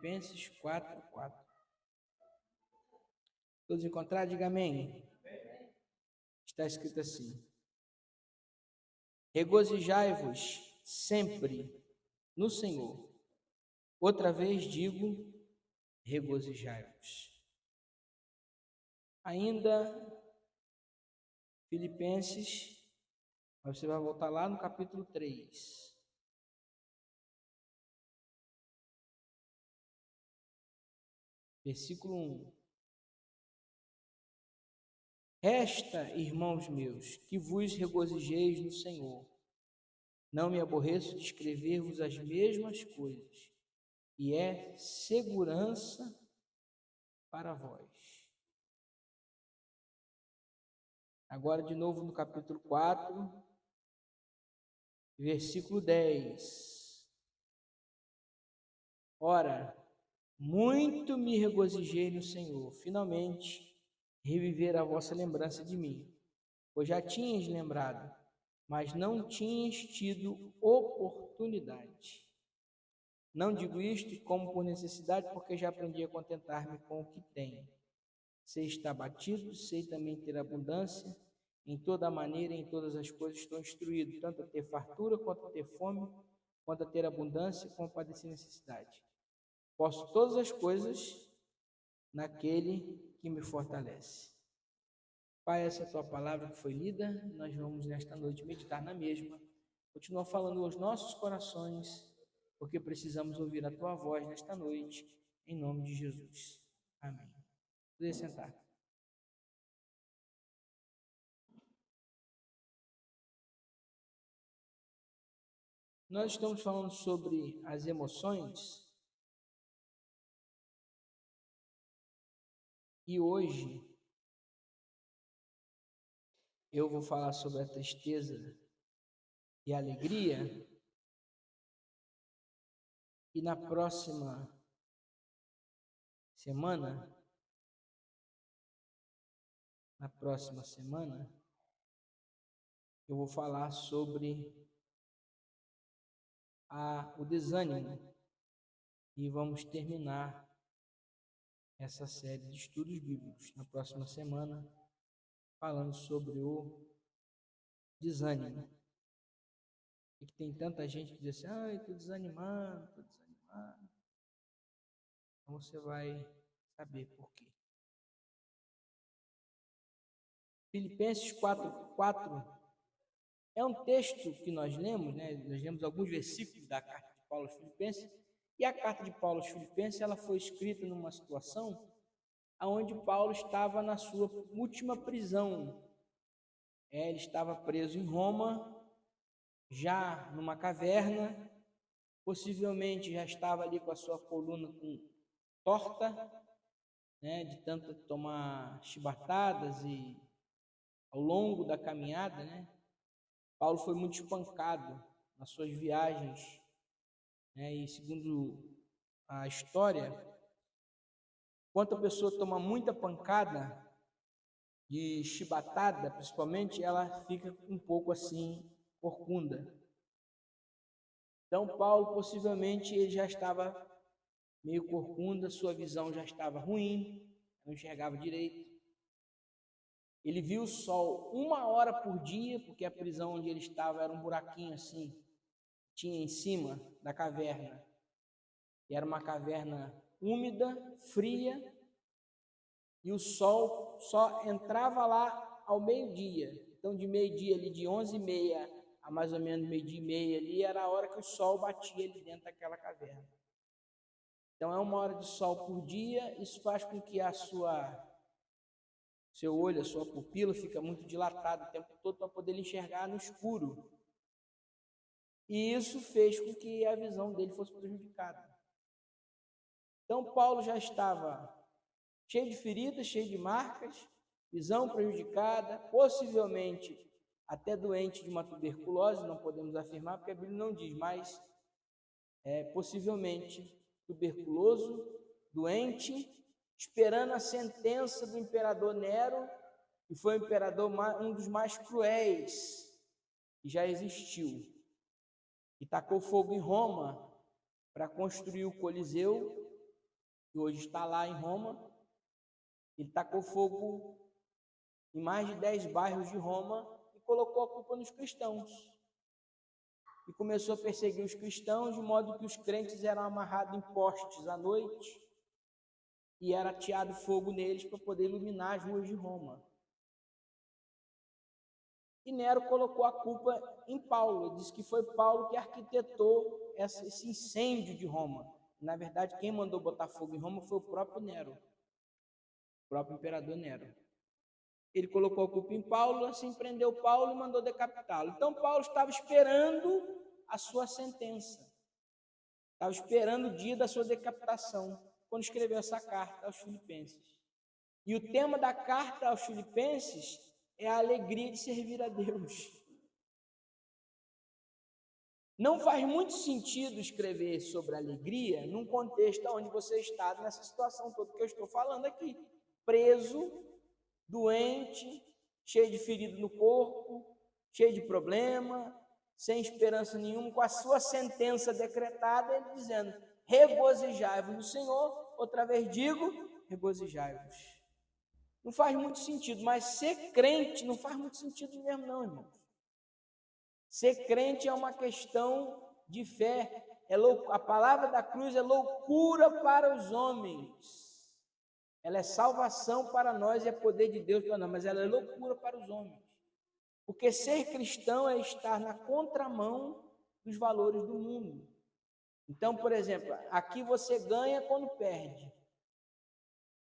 Filipenses 4:4. Todos encontraram? Diga amém. Está escrito assim: regozijai-vos sempre no Senhor. Outra vez digo, regozijai-vos. Ainda Filipenses, você vai voltar lá no capítulo 3. Versículo 1. Resta, irmãos meus, que vos regozijeis no Senhor. Não me aborreço de escrever-vos as mesmas coisas, e é segurança para vós. Agora, de novo, no capítulo 4, versículo 10. Ora, muito me regozijei no Senhor, finalmente reviver a vossa lembrança de mim, pois já tinhas lembrado, mas não tinhas tido oportunidade. Não digo isto como por necessidade, porque já aprendi a contentar-me com o que tenho. Sei estar batido, sei também ter abundância, em toda maneira, em todas as coisas estou instruído, tanto a ter fartura, quanto a ter fome, quanto a ter abundância, como a padecer necessidade. Posso todas as coisas naquele que me fortalece. Pai, essa é a tua palavra que foi lida, nós vamos nesta noite meditar na mesma. Continua falando aos nossos corações, porque precisamos ouvir a tua voz nesta noite, em nome de Jesus. Amém. Pode sentar. Nós estamos falando sobre as emoções e hoje eu vou falar sobre a tristeza e a alegria, e na próxima semana, eu vou falar sobre o desânimo, e vamos terminar essa série de estudos bíblicos na próxima semana, falando sobre o desânimo. E que tem tanta gente que diz assim, estou desanimado. Então você vai saber por quê. Filipenses 4:4 é um texto que nós lemos, Nós lemos alguns versículos da carta de Paulo aos Filipenses, e a carta de Paulo aos Filipenses, ela foi escrita numa situação onde Paulo estava na sua última prisão. Ele estava preso em Roma, já numa caverna, possivelmente já estava ali com a sua coluna torta, de tanto tomar chibatadas, e ao longo da caminhada, Paulo foi muito espancado nas suas viagens, e segundo a história, quando a pessoa toma muita pancada de chibatada, principalmente, ela fica um pouco assim, corcunda. Então, Paulo, possivelmente, ele já estava meio corcunda, sua visão já estava ruim, não enxergava direito. Ele viu o sol 1 hora por dia, porque a prisão onde ele estava era um buraquinho assim, tinha em cima da caverna. E era uma caverna úmida, fria, e o sol só entrava lá ao meio-dia. Então, de meio-dia ali, de 11h30 a mais ou menos meio-dia e meia ali, era a hora que o sol batia ali dentro daquela caverna. Então, é 1 hora de sol por dia, isso faz com que seu olho, a sua pupila fica muito dilatada o tempo todo para poder enxergar no escuro. E isso fez com que a visão dele fosse prejudicada. Então, Paulo já estava cheio de feridas, cheio de marcas, visão prejudicada, possivelmente até doente de uma tuberculose, não podemos afirmar, porque a Bíblia não diz, mas possivelmente tuberculoso, doente, esperando a sentença do imperador Nero, que foi o imperador um dos mais cruéis que já existiu, e tacou fogo em Roma para construir o Coliseu, que hoje está lá em Roma. Ele tacou fogo em mais de 10 bairros de Roma e colocou a culpa nos cristãos. E começou a perseguir os cristãos, de modo que os crentes eram amarrados em postes à noite e era ateado fogo neles para poder iluminar as ruas de Roma. E Nero colocou a culpa em Paulo. Ele disse que foi Paulo que arquitetou esse incêndio de Roma. Na verdade, quem mandou botar fogo em Roma foi o próprio Nero, o próprio imperador Nero. Ele colocou a culpa em Paulo, assim prendeu Paulo e mandou decapitá-lo. Então Paulo estava esperando a sua sentença, estava esperando o dia da sua decapitação, quando escreveu essa carta aos Filipenses. E o tema da carta aos Filipenses é a alegria de servir a Deus. Não faz muito sentido escrever sobre alegria num contexto onde você está nessa situação toda que eu estou falando aqui. Preso, doente, cheio de ferido no corpo, cheio de problema, sem esperança nenhuma, com a sua sentença decretada, ele dizendo, regozijai-vos no Senhor, outra vez digo, regozijai-vos. Não faz muito sentido, mas ser crente não faz muito sentido mesmo não, irmãos. Ser crente é uma questão de fé. A palavra da cruz é loucura para os homens. Ela é salvação para nós e é poder de Deus para nós, mas ela é loucura para os homens. Porque ser cristão é estar na contramão dos valores do mundo. Então, por exemplo, aqui você ganha quando perde.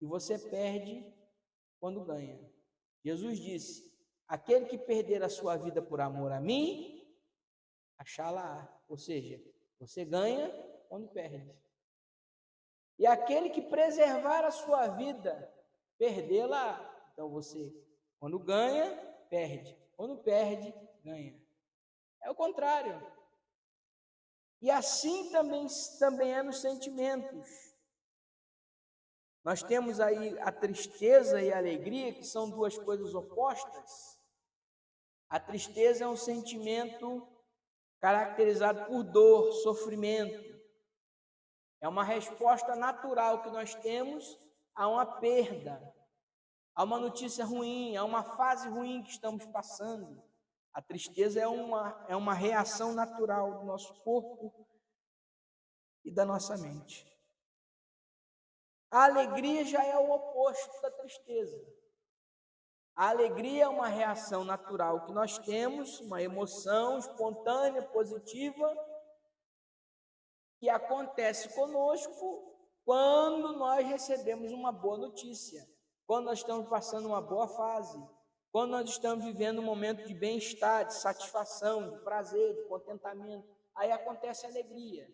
E você perde quando ganha. Jesus disse, aquele que perder a sua vida por amor a mim, achá-la. Ou seja, você ganha quando perde. E aquele que preservar a sua vida, perdê-la. Então você, quando ganha, perde. Quando perde, ganha. É o contrário. E assim também é nos sentimentos. Nós temos aí a tristeza e a alegria, que são duas coisas opostas. A tristeza é um sentimento caracterizado por dor, sofrimento. É uma resposta natural que nós temos a uma perda, a uma notícia ruim, a uma fase ruim que estamos passando. A tristeza é uma reação natural do nosso corpo e da nossa mente. A alegria já é o oposto da tristeza. A alegria é uma reação natural que nós temos, uma emoção espontânea, positiva, que acontece conosco quando nós recebemos uma boa notícia, quando nós estamos passando uma boa fase, quando nós estamos vivendo um momento de bem-estar, de satisfação, de prazer, de contentamento. Aí acontece a alegria.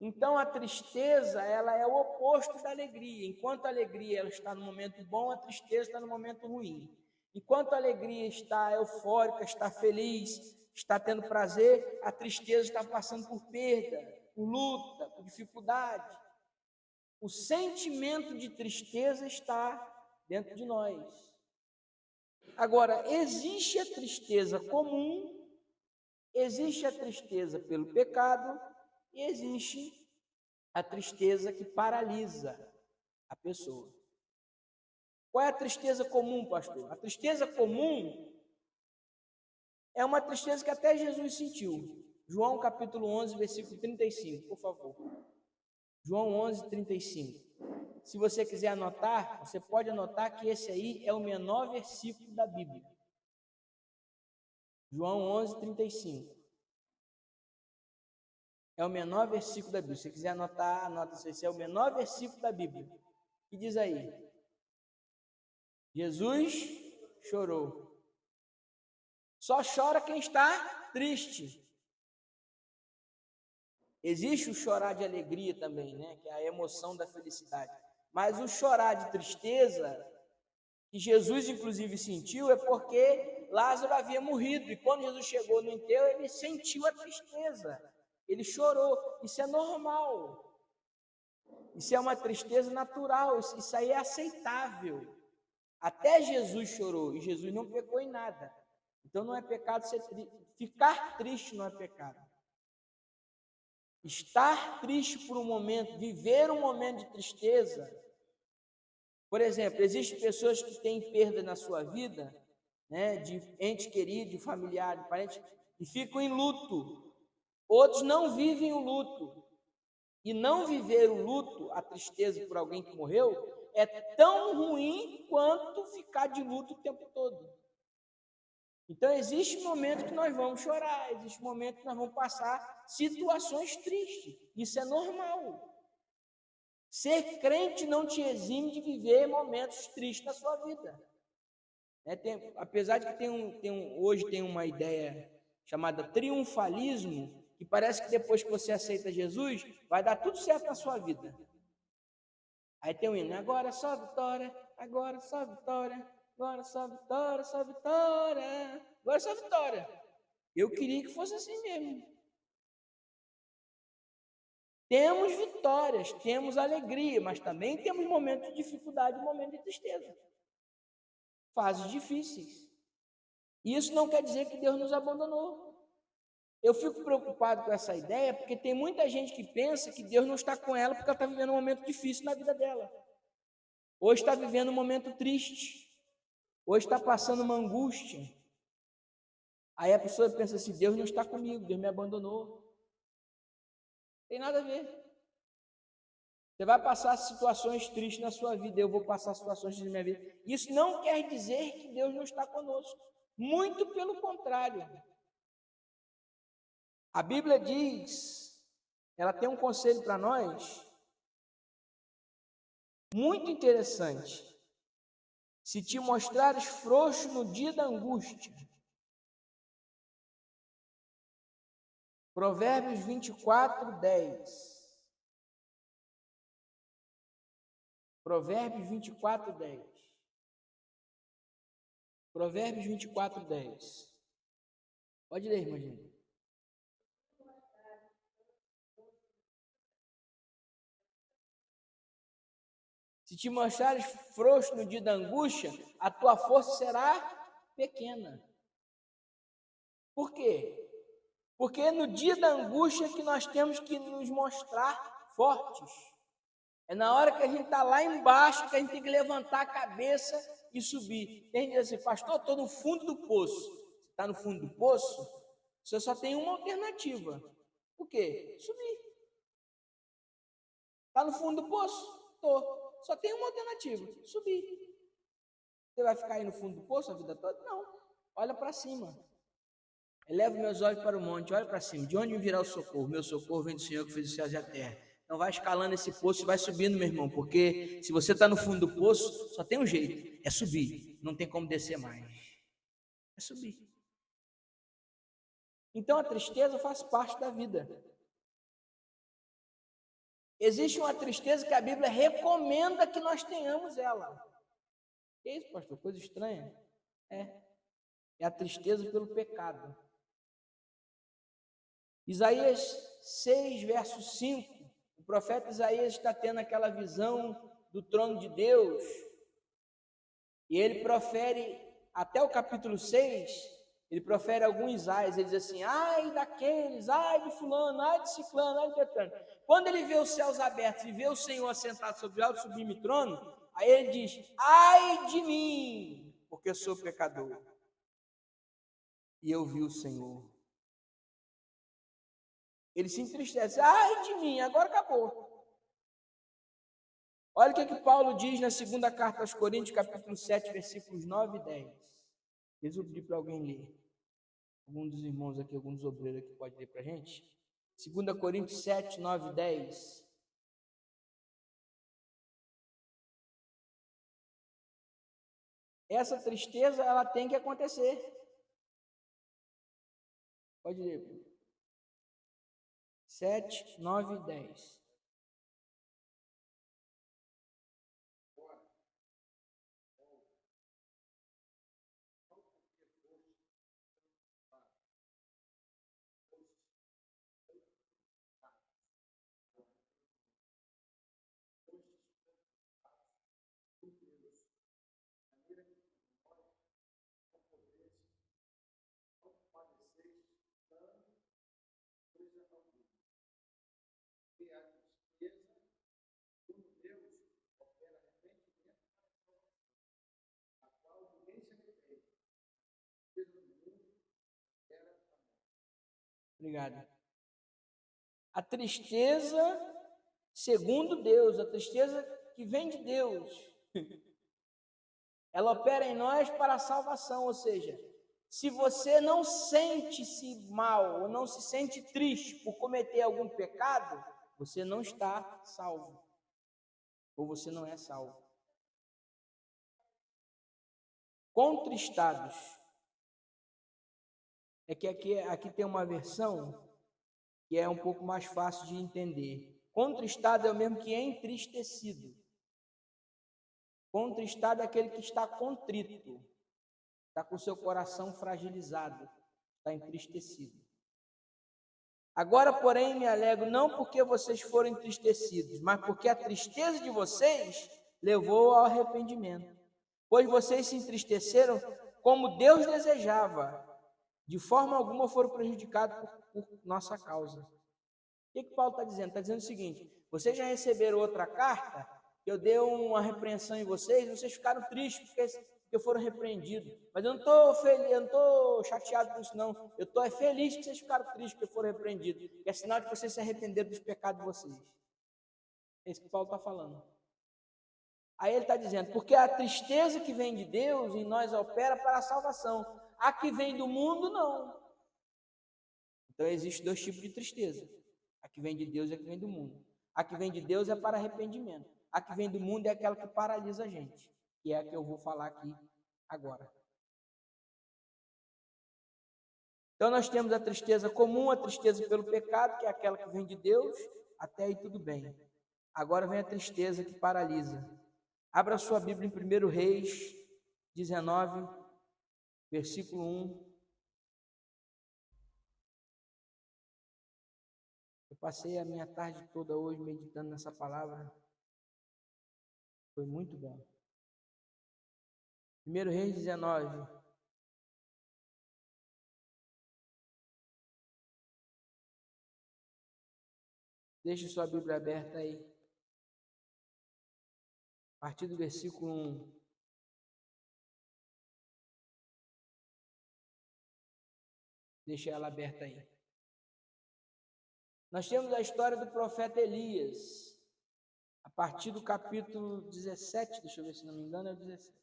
Então, a tristeza, ela é o oposto da alegria. Enquanto a alegria ela está no momento bom, a tristeza está no momento ruim. Enquanto a alegria está eufórica, está feliz, está tendo prazer, a tristeza está passando por perda, por luta, por dificuldade. O sentimento de tristeza está dentro de nós. Agora, existe a tristeza comum, existe a tristeza pelo pecado, e existe a tristeza que paralisa a pessoa. Qual é a tristeza comum, pastor? A tristeza comum é uma tristeza que até Jesus sentiu. João capítulo 11, versículo 35, por favor. João 11, 35. Se você quiser anotar, você pode anotar que esse aí é o menor versículo da Bíblia. João 11, 35. É o menor versículo da Bíblia. Se você quiser anotar, anota. Esse é o menor versículo da Bíblia. E diz aí: Jesus chorou. Só chora quem está triste. Existe o chorar de alegria também, né? Que é a emoção da felicidade. Mas o chorar de tristeza, que Jesus inclusive sentiu, é porque Lázaro havia morrido. E quando Jesus chegou no enterro, ele sentiu a tristeza. Ele chorou. Isso é normal. Isso é uma tristeza natural. Isso aí é aceitável. Até Jesus chorou. E Jesus não pecou em nada. Então não é pecado ser triste. Ficar triste não é pecado. estar triste por um momento, viver um momento de tristeza. Por exemplo, existem pessoas que têm perda na sua vida, né, de ente querido, de familiar, de parente, e ficam em luto. Outros não vivem o luto. E não viver o luto, a tristeza por alguém que morreu, é tão ruim quanto ficar de luto o tempo todo. Então, existe momento que nós vamos chorar, existe momento que nós vamos passar situações tristes. Isso é normal. Ser crente não te exime de viver momentos tristes na sua vida. Apesar de que hoje tem uma ideia chamada triunfalismo, que parece que depois que você aceita Jesus, vai dar tudo certo na sua vida. Aí tem um hino, agora só vitória, agora só vitória, agora só vitória, só vitória, agora só vitória. Eu queria que fosse assim mesmo. Temos vitórias, temos alegria, mas também temos momentos de dificuldade, momentos de tristeza. Fases difíceis. E isso não quer dizer que Deus nos abandonou. Eu fico preocupado com essa ideia porque tem muita gente que pensa que Deus não está com ela porque ela está vivendo um momento difícil na vida dela. Hoje está vivendo um momento triste. Hoje está passando uma angústia. Aí a pessoa pensa assim, Deus não está comigo, Deus me abandonou. Tem nada a ver. Você vai passar situações tristes na sua vida, eu vou passar situações tristes na minha vida. Isso não quer dizer que Deus não está conosco. Muito pelo contrário. A Bíblia diz, ela tem um conselho para nós, muito interessante. Se te mostrares frouxo no dia da angústia. Provérbios 24, 10. Provérbios 24, 10. Provérbios 24, 10. Pode ler, irmã Gina. Se te mostrares frouxo no dia da angústia, a tua força será pequena. Por quê? Porque é no dia da angústia que nós temos que nos mostrar fortes. É na hora que a gente está lá embaixo que a gente tem que levantar a cabeça e subir. Tem gente assim, pastor, estou no fundo do poço. Está no fundo do poço? Você só tem uma alternativa. O quê? Subir. Está no fundo do poço? Estou. Só tem uma alternativa, subir. Você vai ficar aí no fundo do poço a vida toda? Não. Olha para cima. Elevo meus olhos para o monte, olha para cima. De onde me virá o socorro? Meu socorro vem do Senhor que fez os céus e a terra. Então vai escalando esse poço e vai subindo, meu irmão, porque se você está no fundo do poço, só tem um jeito, é subir. Não tem como descer mais. É subir. Então a tristeza faz parte da vida. Existe uma tristeza que a Bíblia recomenda que nós tenhamos ela. Que é isso, pastor? Coisa estranha? É a tristeza pelo pecado. Isaías 6, verso 5, o profeta Isaías está tendo aquela visão do trono de Deus, e ele profere, até o capítulo 6, ele profere alguns ais, ele diz assim, ai daqueles, ai de fulano, ai de ciclano, ai de betano. Quando ele vê os céus abertos e vê o Senhor assentado sobre o alto e sublime trono, aí ele diz, ai de mim, porque eu sou pecador. E eu vi o Senhor. Ele se entristece, ai de mim, agora acabou. Olha o que Paulo diz na segunda carta aos Coríntios, capítulo 7, versículos 9 e 10. Eu vou pedir para alguém ler. Algum dos irmãos aqui, algum dos obreiros aqui pode ler para a gente? 2 Coríntios 7, 9 e 10. Essa tristeza, ela tem que acontecer. Pode ler. 7, 9 e 10. Obrigado. A tristeza segundo Deus, a tristeza que vem de Deus, ela opera em nós para a salvação, ou seja, se você não sente-se mal ou não se sente triste por cometer algum pecado, você não está salvo, ou você não é salvo. Contristados. É que aqui tem uma versão que é um pouco mais fácil de entender. Contristado é o mesmo que entristecido. Contristado é aquele que está contrito, está com seu coração fragilizado, está entristecido. Agora, porém, me alegro não porque vocês foram entristecidos, mas porque a tristeza de vocês levou ao arrependimento. Pois vocês se entristeceram como Deus desejava, de forma alguma foram prejudicados por nossa causa. O que Paulo está dizendo? Está dizendo o seguinte: vocês já receberam outra carta, eu dei uma repreensão em vocês ficaram tristes porque foram repreendidos. Mas eu não estou feliz, eu não estou chateado com isso, não. Eu estou feliz que vocês ficaram tristes porque foram repreendidos. Que é sinal de que vocês se arrependeram dos pecados de vocês. É isso que Paulo está falando. Aí ele está dizendo, porque a tristeza que vem de Deus em nós opera para a salvação. A que vem do mundo, não. Então existem dois tipos de tristeza. A que vem de Deus e a que vem do mundo. A que vem de Deus é para arrependimento. A que vem do mundo é aquela que paralisa a gente, que é a que eu vou falar aqui agora. Então nós temos a tristeza comum, a tristeza pelo pecado, que é aquela que vem de Deus, até aí tudo bem. Agora vem a tristeza que paralisa. Abra sua Bíblia em 1 Reis 19, versículo 1. Eu passei a minha tarde toda hoje meditando nessa palavra. Foi muito bom. 1 Reis 19. Deixe sua Bíblia aberta aí. A partir do versículo 1. Deixe ela aberta aí. Nós temos a história do profeta Elias. A partir do capítulo 17, deixa eu ver se não me engano, é o 17.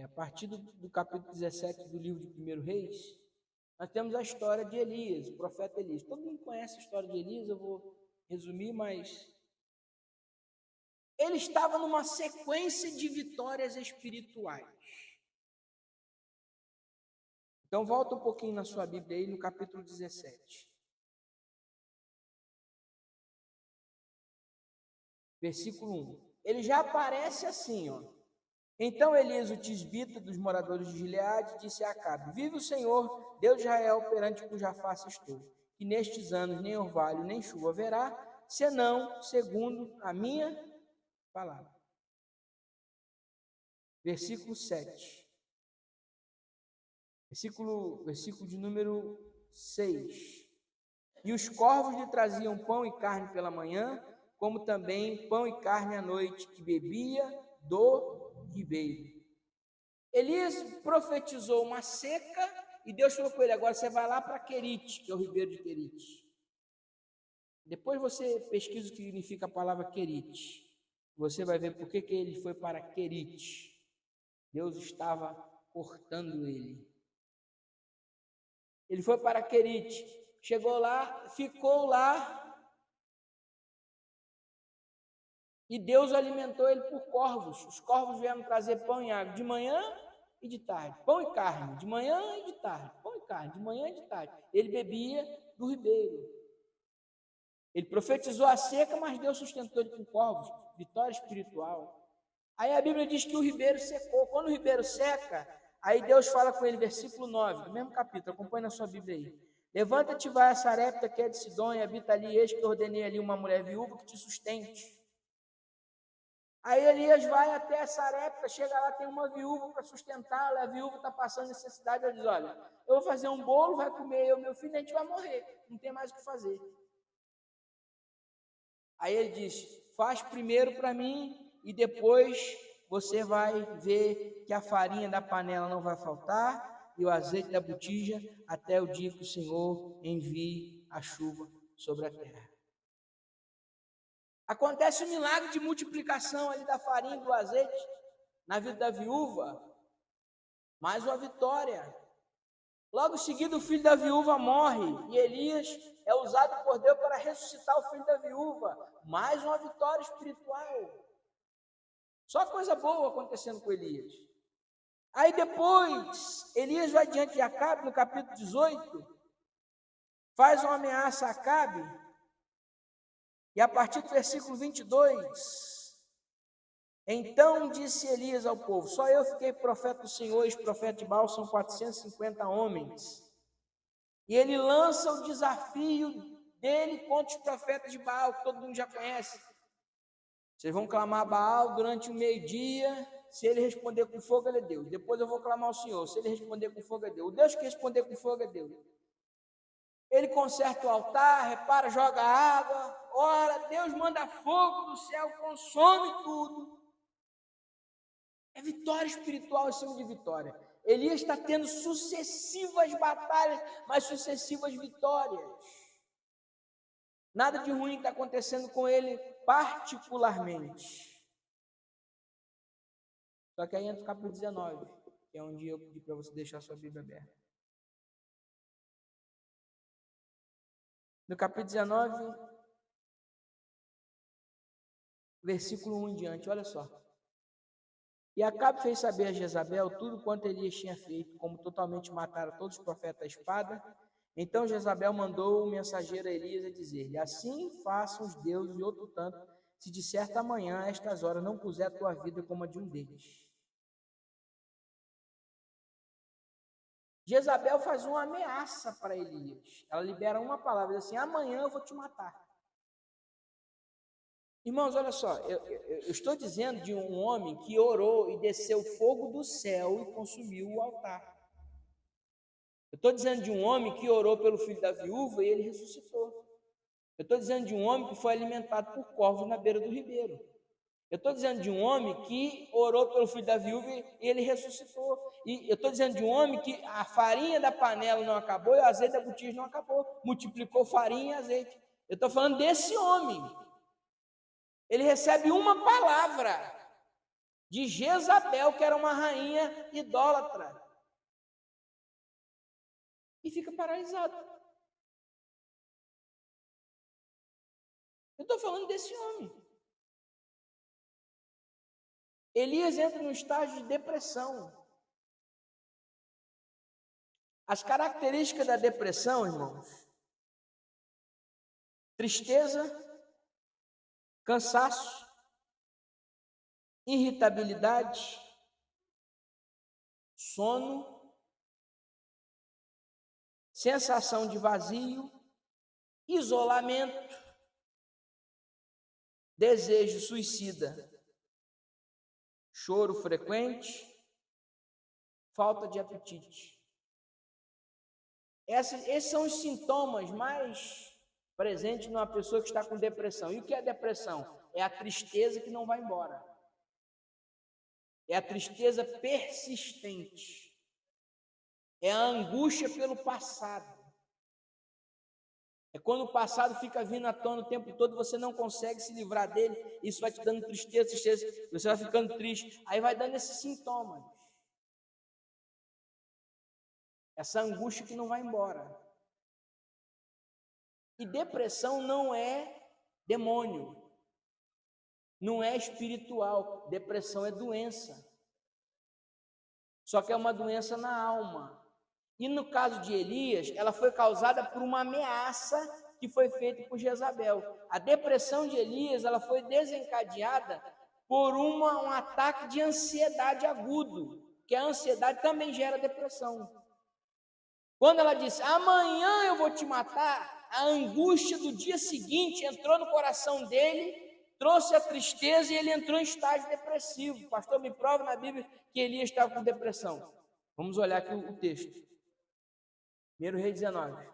A partir do capítulo 17 do livro de 1 Reis, nós temos a história de Elias, o profeta Elias. Todo mundo conhece a história de Elias, eu vou resumir, mas ele estava numa sequência de vitórias espirituais. Então volta um pouquinho na sua Bíblia aí no capítulo 17. Versículo 1. Ele já aparece assim, ó. Então Elias, o tisbita dos moradores de Gileade, disse a Acabe: Vive o Senhor, Deus de Israel, perante cuja face estou, que nestes anos nem orvalho nem chuva haverá, senão segundo a minha palavra. Versículo 7. Versículo de número 6. E os corvos lhe traziam pão e carne pela manhã, como também pão e carne à noite, que bebia do ribeiro. Elias profetizou uma seca e Deus falou com ele: agora você vai lá para Querite, que é o ribeiro de Querite. Depois você pesquisa o que significa a palavra Querite. Você vai ver por que ele foi para Querite. Deus estava cortando ele. Ele foi para Querite, chegou lá, ficou lá, e Deus alimentou ele por corvos. Os corvos vieram trazer pão e água de manhã e de tarde, pão e carne, de manhã e de tarde, pão e carne, de manhã e de tarde. Ele bebia do ribeiro. Ele profetizou a seca, mas Deus sustentou ele com corvos, vitória espiritual. Aí a Bíblia diz que o ribeiro secou. Quando o ribeiro seca, aí Deus fala com ele, versículo 9, do mesmo capítulo, acompanhe na sua Bíblia aí. Levanta-te, vai a Sarepta, que é de Sidom, e habita ali, eis que ordenei ali uma mulher viúva que te sustente. Aí Elias vai até Sarepta, chega lá, tem uma viúva para sustentá-la, a viúva está passando necessidade, ela diz: olha, eu vou fazer um bolo, vai comer eu e meu filho, a gente vai morrer, não tem mais o que fazer. Aí ele diz: faz primeiro para mim e depois você vai ver que a farinha da panela não vai faltar, e o azeite da botija até o dia que o Senhor envie a chuva sobre a terra. Acontece um milagre de multiplicação ali da farinha e do azeite na vida da viúva, mais uma vitória. Logo em seguida, o filho da viúva morre e Elias é usado por Deus para ressuscitar o filho da viúva. Mais uma vitória espiritual. Só coisa boa acontecendo com Elias. Aí depois, Elias vai diante de Acabe, no capítulo 18, faz uma ameaça a Acabe, e a partir do versículo 22, então disse Elias ao povo: só eu fiquei profeta do Senhor, e os profetas de Baal são 450 homens. E ele lança o desafio dele contra os profetas de Baal, que todo mundo já conhece. Vocês vão clamar a Baal durante o meio-dia. Se ele responder com fogo, ele é Deus. Depois eu vou clamar ao Senhor. Se ele responder com fogo, é Deus. O Deus que responder com fogo é Deus. Ele conserta o altar, repara, joga água. Ora, Deus manda fogo do céu, consome tudo. É vitória espiritual em cima de vitória. Elias está tendo sucessivas batalhas, mas sucessivas vitórias. Nada de ruim está acontecendo com ele particularmente. Só que aí entra o capítulo 19, que é onde eu pedi para você deixar sua Bíblia aberta. No capítulo 19, versículo 1 em diante, olha só. E Acabe fez saber a Jezabel tudo quanto Elias tinha feito, como totalmente mataram todos os profetas à espada. Então Jezabel mandou o mensageiro a Elias a dizer-lhe: assim façam os deuses e outro tanto, se de certa manhã, a estas horas, não puser a tua vida como a de um deles. Jezabel faz uma ameaça para Elias. Ela libera uma palavra, diz assim: amanhã eu vou te matar. Irmãos, olha só, eu estou dizendo de um homem que orou e desceu fogo do céu e consumiu o altar. Eu estou dizendo de um homem que orou pelo filho da viúva e ele ressuscitou. Eu estou dizendo de um homem que foi alimentado por corvos na beira do ribeiro. Eu estou dizendo de um homem que orou pelo filho da viúva e ele ressuscitou. E eu estou dizendo de um homem que a farinha da panela não acabou e o azeite da botija não acabou. Multiplicou farinha e azeite. Eu estou falando desse homem. Ele recebe uma palavra de Jezabel, que era uma rainha idólatra, e fica paralisado. Eu estou falando desse homem. Elias entra num estágio de depressão. As características da depressão, irmãos: tristeza, cansaço, irritabilidade, sono, sensação de vazio, isolamento, desejo suicida, choro frequente, falta de apetite. Esses são os sintomas mais presentes numa pessoa que está com depressão. E o que é depressão? É a tristeza que não vai embora. É a tristeza persistente. É a angústia pelo passado. É quando o passado fica vindo à tona o tempo todo, você não consegue se livrar dele, isso vai te dando tristeza, você vai ficando triste, aí vai dando esses sintomas. Essa angústia que não vai embora. E depressão não é demônio, não é espiritual, depressão é doença. Só que é uma doença na alma. E no caso de Elias, ela foi causada por uma ameaça que foi feita por Jezabel. A depressão de Elias, ela foi desencadeada por um ataque de ansiedade agudo, que a ansiedade também gera depressão. Quando ela disse: amanhã eu vou te matar, a angústia do dia seguinte entrou no coração dele, trouxe a tristeza e ele entrou em estágio depressivo. O pastor me prova na Bíblia que Elias estava com depressão. Vamos olhar aqui o texto. 1 Reis 19.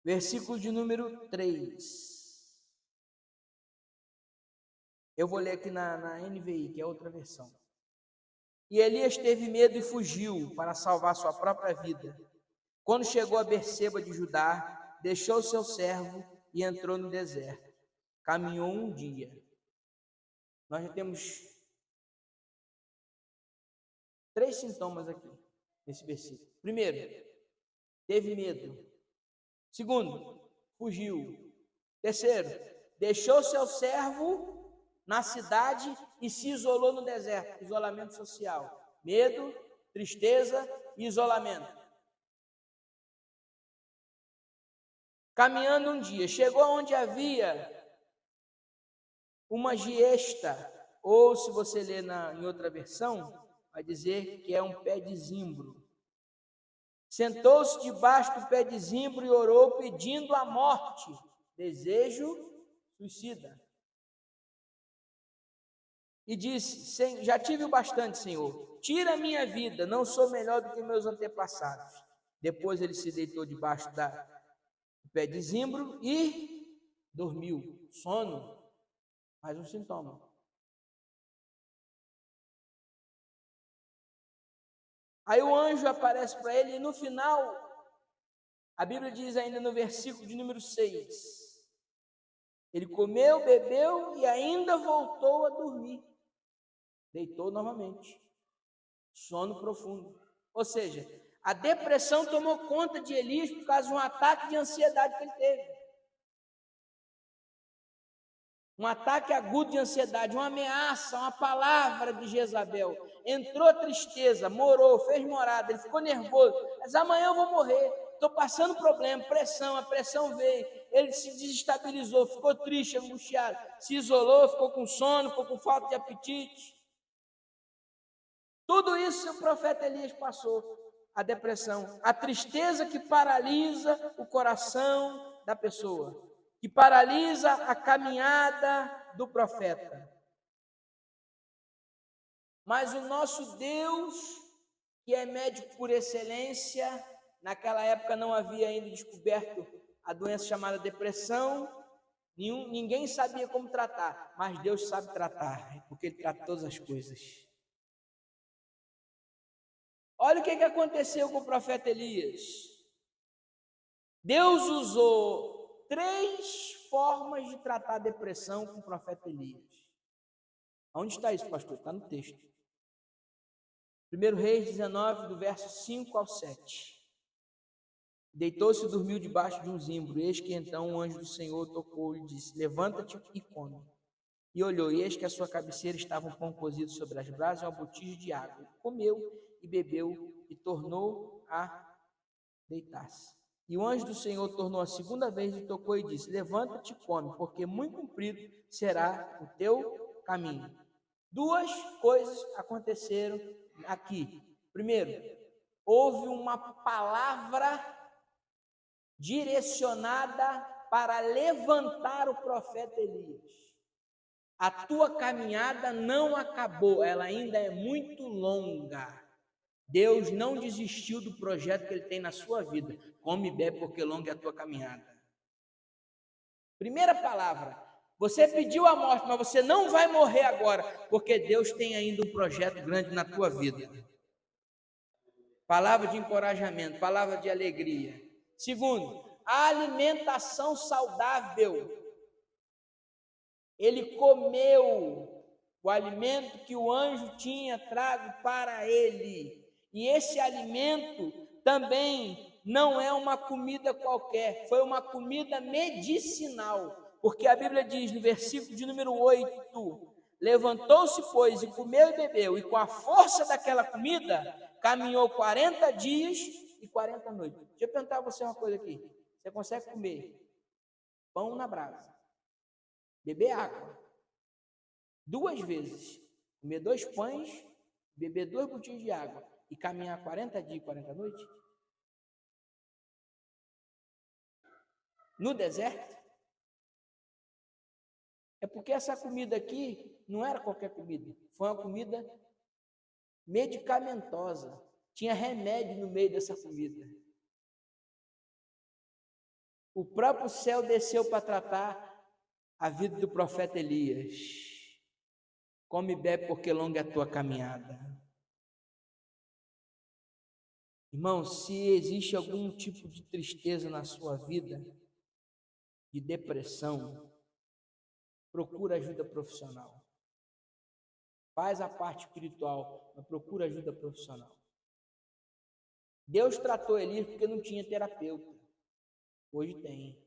Versículo de número 3. Eu vou ler aqui na NVI, que é outra versão. E Elias teve medo e fugiu para salvar sua própria vida. Quando chegou a Berseba de Judá, deixou seu servo e entrou no deserto. Caminhou um dia. Nós já temos 3 sintomas aqui nesse versículo. Primeiro, teve medo. Segundo, fugiu. Terceiro, deixou seu servo na cidade e se isolou no deserto. Isolamento social. Medo, tristeza e isolamento. Caminhando um dia, chegou onde havia uma giesta, ou se você ler em outra versão, vai dizer que é um pé de zimbro. Sentou-se debaixo do pé de zimbro e orou pedindo a morte, desejo suicida. E disse: já tive o bastante, Senhor, tira a minha vida, não sou melhor do que meus antepassados. Depois ele se deitou debaixo do pé de zimbro e dormiu. Sono, mais um sintoma. Aí o anjo aparece para ele e no final, a Bíblia diz ainda no versículo de número 6, ele comeu, bebeu e ainda voltou a dormir. Deitou novamente. Sono profundo. Ou seja, a depressão tomou conta de Elias por causa de um ataque de ansiedade que ele teve. Um ataque agudo de ansiedade, uma ameaça, uma palavra de Jezabel. Entrou tristeza, morou, fez morada, ele ficou nervoso. Mas amanhã eu vou morrer, estou passando problema, pressão, a pressão veio. Ele se desestabilizou, ficou triste, angustiado, se isolou, ficou com sono, ficou com falta de apetite. Tudo isso o profeta Elias passou, a depressão, a tristeza que paralisa o coração da pessoa, que paralisa a caminhada do profeta. Mas o nosso Deus, que é médico por excelência, naquela época não havia ainda descoberto a doença chamada depressão, ninguém sabia como tratar, mas Deus sabe tratar, porque Ele trata todas as coisas. Olha o que aconteceu com o profeta Elias. Deus usou 3 formas de tratar a depressão com o profeta Elias. Onde está isso, pastor? Está no texto. 1 Reis 19, do verso 5 ao 7. Deitou-se e dormiu debaixo de um zimbro. Eis que então o anjo do Senhor tocou e disse: levanta-te e come. E olhou, e eis que à sua cabeceira estava um pão cozido sobre as brasas e uma botija de água. Comeu e bebeu e tornou a deitar-se. E o anjo do Senhor tornou a segunda vez e tocou e disse: levanta-te e come, porque muito comprido será o teu caminho. 2 coisas aconteceram aqui. Primeiro, houve uma palavra direcionada para levantar o profeta Elias. A tua caminhada não acabou, ela ainda é muito longa. Deus não desistiu do projeto que Ele tem na sua vida. Come e bebe, porque longa é a tua caminhada. Primeira palavra, você pediu a morte, mas você não vai morrer agora, porque Deus tem ainda um projeto grande na tua vida. Palavra de encorajamento, palavra de alegria. Segundo, a alimentação saudável. Ele comeu o alimento que o anjo tinha trago para ele. E esse alimento também não é uma comida qualquer, foi uma comida medicinal. Porque a Bíblia diz no versículo de número 8, levantou-se, pois, e comeu e bebeu, e com a força daquela comida, caminhou 40 dias e 40 noites. Deixa eu perguntar a você uma coisa aqui. Você consegue comer pão na brasa, beber água 2 vezes, comer 2 pães, beber 2 botijos de água e caminhar 40 dias e 40 noites? No deserto? É porque essa comida aqui não era qualquer comida, foi uma comida medicamentosa, tinha remédio no meio dessa comida. O próprio céu desceu para tratar a vida do profeta Elias. Come e bebe, porque longa é a tua caminhada. Irmão, se existe algum tipo de tristeza na sua vida, de depressão, procura ajuda profissional. Faz a parte espiritual, mas procura ajuda profissional. Deus tratou Elias porque não tinha terapeuta. Hoje tem.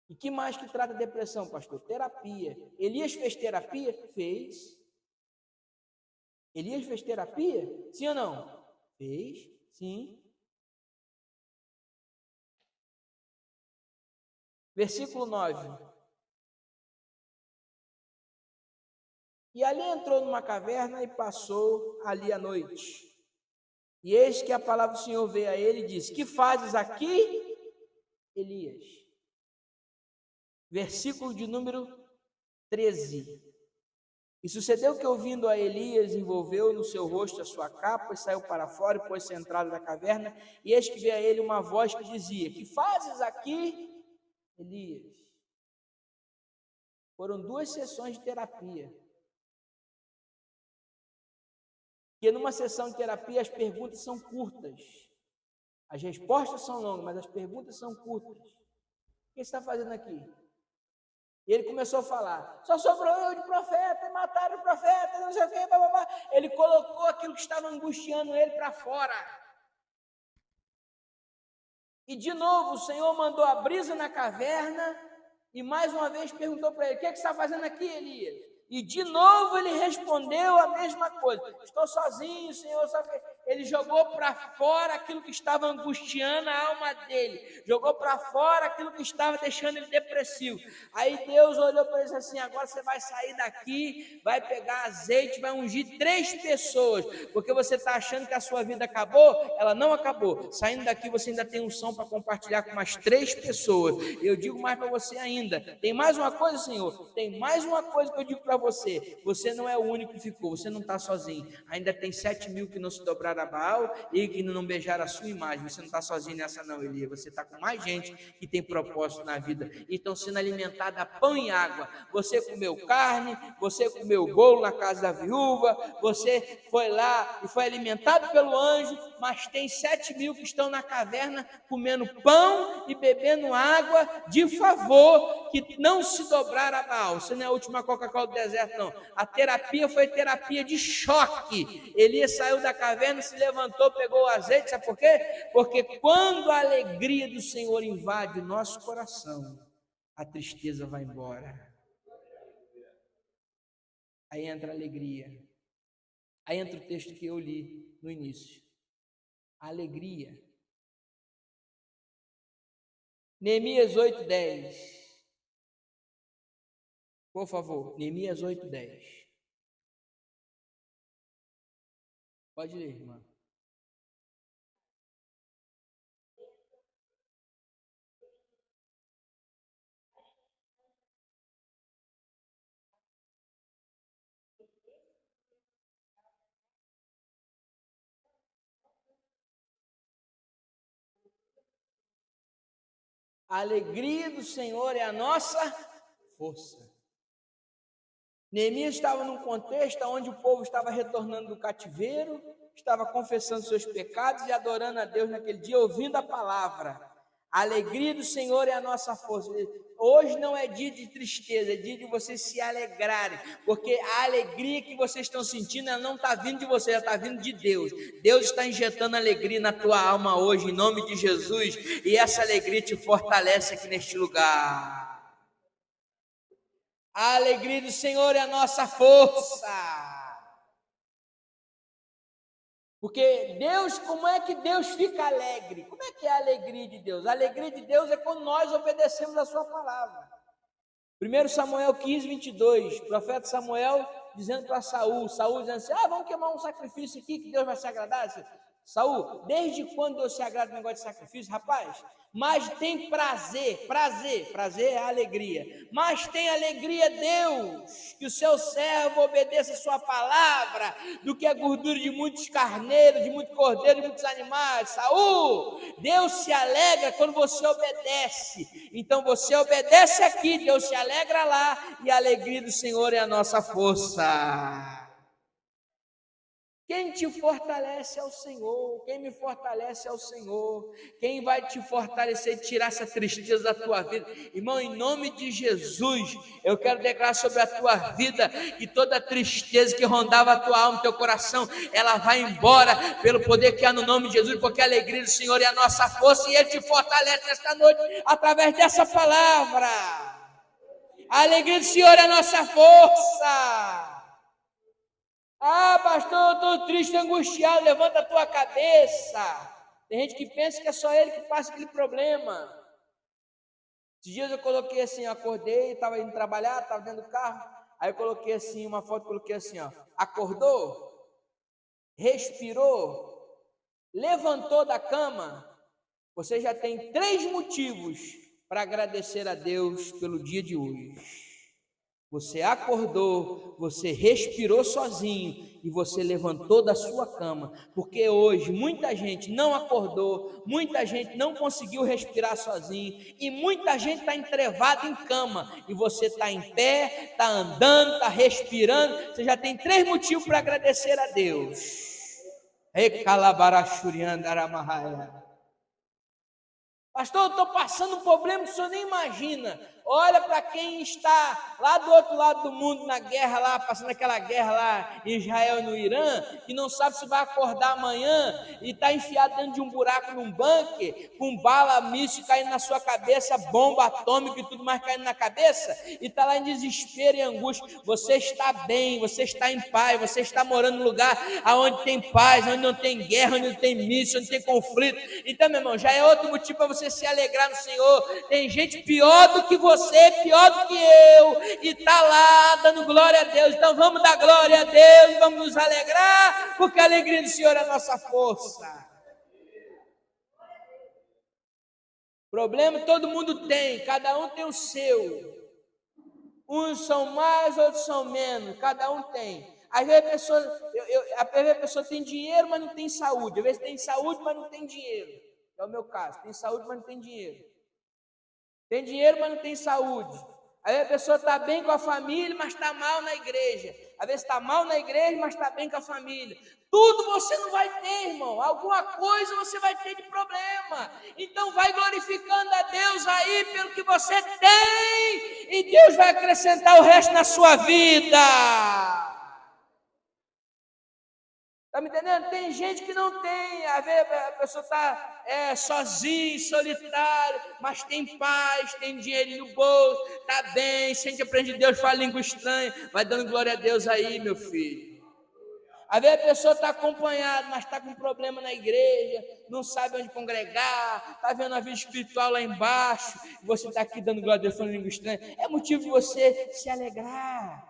E que mais que trata depressão, pastor? Terapia. Elias fez terapia? Fez. Elias fez terapia? Sim ou não? Fez, sim. Versículo 9. E ali entrou numa caverna e passou ali a noite. E eis que a palavra do Senhor veio a ele e disse: que fazes aqui, Elias? Versículo de número 13. E sucedeu que, ouvindo a Elias, envolveu no seu rosto a sua capa, e saiu para fora e pôs-se à entrada da caverna, e eis que veio a ele uma voz que dizia: que fazes aqui, Elias? Foram 2 sessões de terapia. Porque numa sessão de terapia as perguntas são curtas. As respostas são longas, mas as perguntas são curtas. O que você está fazendo aqui? E ele começou a falar: só sobrou eu de profeta, mataram o profeta, não sei o quê, blá, blá, blá. Ele colocou aquilo que estava angustiando ele para fora. E de novo o Senhor mandou a brisa na caverna e mais uma vez perguntou para ele: o que você está fazendo aqui, Elias? E de novo ele respondeu a mesma coisa: estou sozinho, Senhor. Ele jogou para fora aquilo que estava angustiando a alma dele, jogou para fora aquilo que estava deixando ele depressivo. Aí Deus olhou para ele e disse assim: agora você vai sair daqui, vai pegar azeite, vai ungir 3 pessoas, porque você está achando que a sua vida acabou. Ela não acabou. Saindo daqui você ainda tem unção para compartilhar com mais 3 pessoas. Eu digo mais para você ainda: tem mais uma coisa, Senhor, tem mais uma coisa que eu digo para você: você não é o único que ficou, você não está sozinho. Ainda tem 7.000 que não se dobraram a Baal e que não beijaram a sua imagem. Você não está sozinho nessa não, Elias. Você está com mais gente que tem propósito na vida e estão sendo alimentados a pão e água. Você comeu carne, você comeu bolo na casa da viúva, você foi lá e foi alimentado pelo anjo, mas tem 7.000 que estão na caverna comendo pão e bebendo água de favor, que não se dobraram a Baal. Você não é a última Coca-Cola do deserto, não. A terapia foi terapia de choque. Elias saiu da caverna, se levantou, pegou o azeite. Sabe por quê? Porque quando a alegria do Senhor invade o nosso coração, a tristeza vai embora. Aí entra a alegria. Aí entra o texto que eu li no início. A alegria. Neemias 8:10. Por favor, Neemias 8:10. Pode ler, irmã. A alegria do Senhor é a nossa força. Neemias estava num contexto onde o povo estava retornando do cativeiro, estava confessando seus pecados e adorando a Deus naquele dia, ouvindo a palavra. A alegria do Senhor é a nossa força. Hoje não é dia de tristeza, é dia de vocês se alegrarem, porque a alegria que vocês estão sentindo, ela não está vindo de vocês, ela está vindo de Deus. Deus está injetando alegria na tua alma hoje, em nome de Jesus, e essa alegria te fortalece aqui neste lugar. A alegria do Senhor é a nossa força. Porque Deus, como é que Deus fica alegre? Como é que é a alegria de Deus? A alegria de Deus é quando nós obedecemos a sua palavra. 1 Samuel 15:22, profeta Samuel dizendo para Saul dizendo assim: vamos queimar um sacrifício aqui que Deus vai se agradar. Saul, desde quando Deus se agrada no negócio de sacrifício? Rapaz, mas tem prazer é alegria, mas tem alegria Deus, que o seu servo obedeça a sua palavra, do que a gordura de muitos carneiros, de muito cordeiro, de muitos animais. Saul, Deus se alegra quando você obedece. Então você obedece aqui, Deus se alegra lá, e a alegria do Senhor é a nossa força. Quem te fortalece é o Senhor, quem me fortalece é o Senhor, quem vai te fortalecer e tirar essa tristeza da tua vida, irmão, em nome de Jesus, eu quero declarar sobre a tua vida, que toda tristeza que rondava a tua alma, teu coração, ela vai embora, pelo poder que há no nome de Jesus, porque a alegria do Senhor é a nossa força, e Ele te fortalece nesta noite, através dessa palavra, a alegria do Senhor é a nossa força. Ah, pastor, eu estou triste, angustiado, levanta a tua cabeça. Tem gente que pensa que é só ele que passa aquele problema. Esses dias eu coloquei assim, eu acordei, estava indo trabalhar, estava dentro do carro, aí eu coloquei assim, uma foto, coloquei assim, ó, acordou, respirou, levantou da cama, você já tem 3 motivos para agradecer a Deus pelo dia de hoje. Você acordou, você respirou sozinho e você levantou da sua cama, porque hoje muita gente não acordou, muita gente não conseguiu respirar sozinho e muita gente está entrevada em cama e você está em pé, está andando, está respirando. Você já tem 3 motivos para agradecer a Deus. Pastor, eu estou passando um problema que o senhor nem imagina. Olha para quem está lá do outro lado do mundo, na guerra lá, passando aquela guerra lá em Israel e no Irã, que não sabe se vai acordar amanhã e está enfiado dentro de um buraco num bunker, com bala, míssil caindo na sua cabeça, bomba atômica e tudo mais caindo na cabeça, e está lá em desespero e angústia. Você está bem, você está em paz, você está morando num lugar onde tem paz, onde não tem guerra, onde não tem míssil, onde tem conflito. Então, meu irmão, já é outro motivo para você se alegrar no Senhor. Tem gente pior do que você, pior do que eu, e está lá dando glória a Deus. Então vamos dar glória a Deus, vamos nos alegrar, porque a alegria do Senhor é a nossa força. Problema todo mundo tem, cada um tem o seu. Uns são mais, outros são menos, cada um tem. Às vezes a pessoa tem dinheiro, mas não tem saúde. Às vezes tem saúde, mas não tem dinheiro. É o meu caso, tem saúde, mas não tem dinheiro. Tem dinheiro, mas não tem saúde. Às vezes a pessoa está bem com a família, mas está mal na igreja. Às vezes está mal na igreja, mas está bem com a família. Tudo você não vai ter, irmão. Alguma coisa você vai ter de problema. Então vai glorificando a Deus aí pelo que você tem. E Deus vai acrescentar o resto na sua vida. Está me entendendo? Tem gente que não tem, às vezes a pessoa está sozinha, solitário, mas tem paz, tem dinheiro no bolso, está bem, sente a presença de Deus, fala língua estranha, vai dando glória a Deus aí, meu filho. Às vezes a pessoa está acompanhada, mas está com problema na igreja, não sabe onde congregar, está vendo a vida espiritual lá embaixo, e você está aqui dando glória a Deus, falando língua estranha, é motivo de você se alegrar.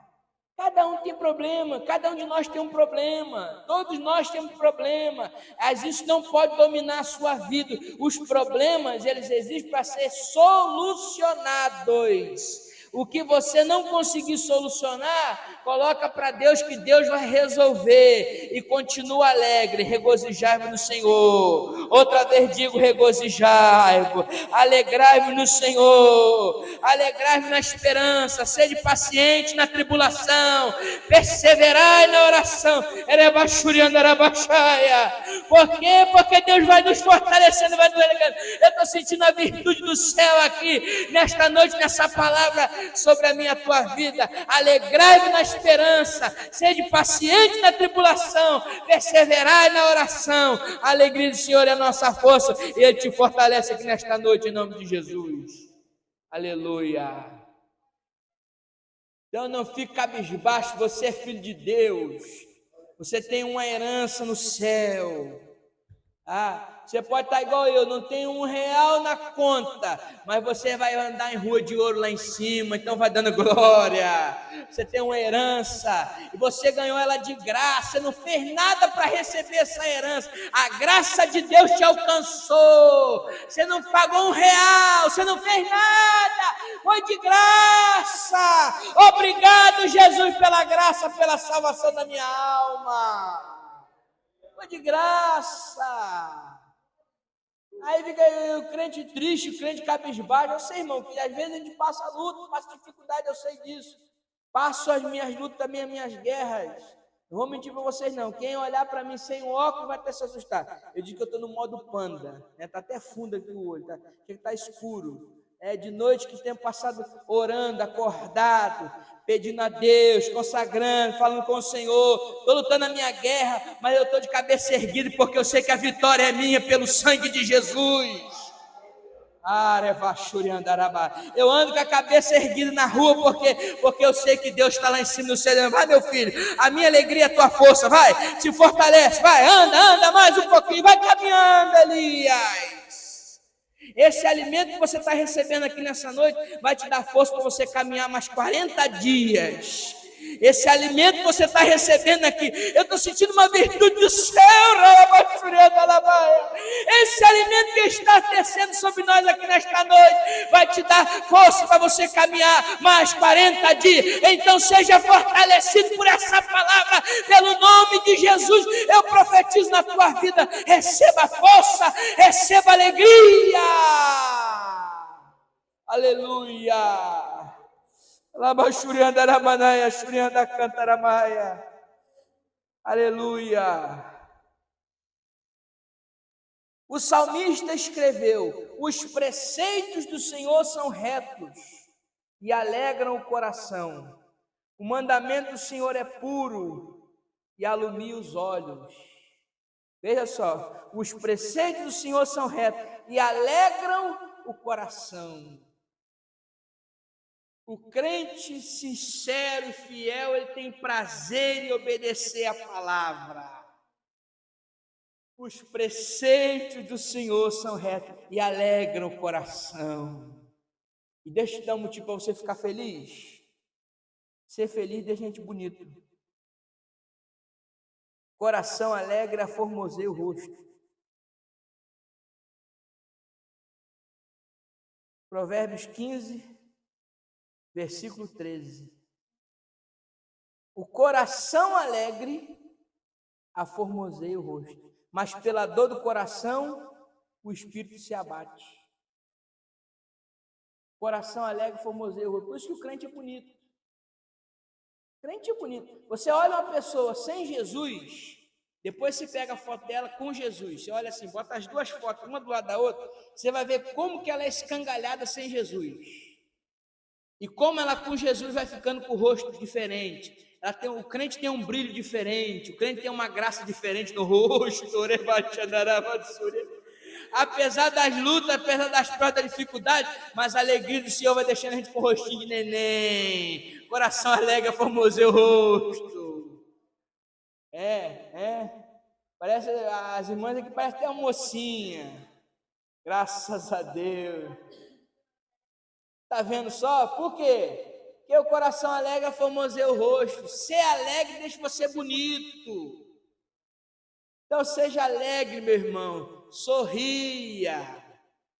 Cada um tem problema, cada um de nós tem um problema, todos nós temos problema, mas isso não pode dominar a sua vida. Os problemas, eles existem para ser solucionados. O que você não conseguir solucionar, coloca para Deus que Deus vai resolver e continua alegre, regozijai-vos no Senhor. Outra vez digo regozijai-vos, alegrai-vos no Senhor, alegrai-vos na esperança, sede paciente na tribulação, perseverai na oração. Por quê? Porque Deus vai nos fortalecendo, vai nos alegando. Eu estou sentindo a virtude do céu aqui, nesta noite, nessa palavra sobre a minha tua vida. Alegrai-vos na esperança, sede paciente na tribulação, perseverai na oração. A alegria do Senhor é a nossa força e Ele te fortalece aqui nesta noite em nome de Jesus. Aleluia. Então não fique cabisbaixo, você é filho de Deus, você tem uma herança no céu. Você pode estar igual eu, não tem R$1 na conta, mas você vai andar em rua de ouro lá em cima, então vai dando glória. Você tem uma herança e você ganhou ela de graça, você não fez nada para receber essa herança, a graça de Deus te alcançou, você não pagou R$1, você não fez nada, foi de graça. Obrigado, Jesus, pela graça, pela salvação da minha alma. Foi de graça. Aí fica o crente triste, o crente cabisbaixo. Eu sei, irmão, que às vezes a gente passa luta, passa dificuldade, eu sei disso. Passo as minhas lutas também, as minhas guerras. Não vou mentir para vocês, não. Quem olhar para mim sem o óculos vai até se assustar. Eu digo que eu estou no modo panda, né? Tá até fundo aqui o olho, tá? Chega que tá escuro. É de noite que tenho passado orando, acordado, pedindo a Deus, consagrando, falando com o Senhor. Estou lutando a minha guerra, mas eu estou de cabeça erguida porque eu sei que a vitória é minha pelo sangue de Jesus. Eu ando com a cabeça erguida na rua porque eu sei que Deus está lá em cima do céu. Vai, meu filho, a minha alegria é a tua força. Vai, se fortalece, vai, anda mais um pouquinho, vai caminhando, Elias. Esse alimento que você está recebendo aqui nessa noite vai te dar força para você caminhar mais 40 dias. Esse alimento que você está recebendo aqui, eu estou sentindo uma virtude do céu. Esse alimento que está descendo sobre nós aqui nesta noite vai te dar força para você caminhar mais 40 dias. Então seja fortalecido por essa palavra, pelo nome de Jesus. Eu profetizo na tua vida: receba força, receba alegria. Aleluia. Aleluia. O salmista escreveu: os preceitos do Senhor são retos e alegram o coração. O mandamento do Senhor é puro e alumia os olhos. Veja só, os preceitos do Senhor são retos e alegram o coração. O crente sincero e fiel, ele tem prazer em obedecer a palavra. Os preceitos do Senhor são retos e alegram o coração. E deixa eu te dar um motivo para você ficar feliz. Ser feliz deixa gente bonito. Coração alegre formoseia o rosto. Provérbios 15, versículo 13. O coração alegre aformoseia o rosto, mas pela dor do coração o espírito se abate. Coração alegre formoseia o rosto. Por isso que o crente é bonito. Crente é bonito. Você olha uma pessoa sem Jesus, depois você pega a foto dela com Jesus. Você olha assim, bota as duas fotos, uma do lado da outra, você vai ver como que ela é escangalhada sem Jesus. E como ela com Jesus vai ficando com o rosto diferente. O crente tem um brilho diferente, o crente tem uma graça diferente no rosto. Apesar das lutas, apesar das provas, da dificuldade, mas a alegria do Senhor vai deixando a gente com o rostinho de neném. Coração alegre, formoseia o rosto. Parece, as irmãs aqui parecem até uma mocinha. Graças a Deus. Tá vendo só? Por quê? Porque o coração alegre formoseia o rosto. Ser alegre deixa você bonito. Então seja alegre, meu irmão. Sorria.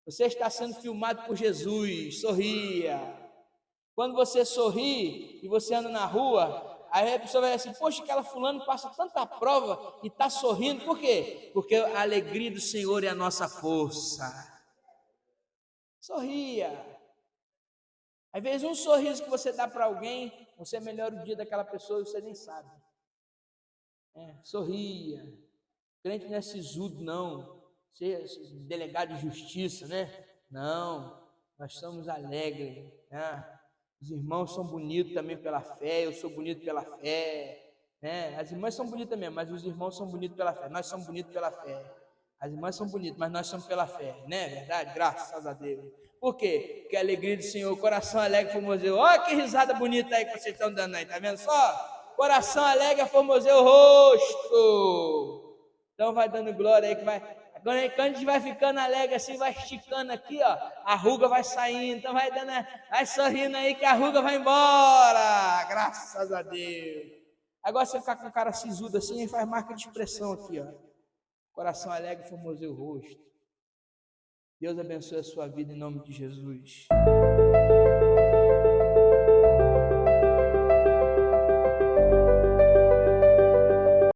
Você está sendo filmado por Jesus. Sorria. Quando você sorri e você anda na rua, aí a pessoa vai assim: poxa, aquela fulano passa tanta prova e está sorrindo. Por quê? Porque a alegria do Senhor é a nossa força. Sorria. Às vezes um sorriso que você dá para alguém, você melhora o dia daquela pessoa e você nem sabe. Sorria. Crente não é sisudo, não. Ser delegado de justiça, né? Não. Nós somos alegres, né? Os irmãos são bonitos também pela fé. Eu sou bonito pela fé, né? As irmãs são bonitas mesmo, mas os irmãos são bonitos pela fé. Nós somos bonitos pela fé. As irmãs são bonitas, mas nós somos pela fé, né? Verdade? Graças a Deus. Por quê? Porque a alegria do Senhor, coração alegre, formoseia. Olha que risada bonita aí que vocês estão dando aí, tá vendo só? Coração alegre, formoseia o rosto. Então vai dando glória aí que vai. Quando a gente vai ficando alegre assim, vai esticando aqui, ó, a ruga vai saindo. Então vai dando, vai sorrindo aí que a ruga vai embora. Graças a Deus. Agora você ficar com o cara sisudo assim, faz marca de expressão aqui, ó. Coração alegre, formoseia o rosto. Deus abençoe a sua vida em nome de Jesus.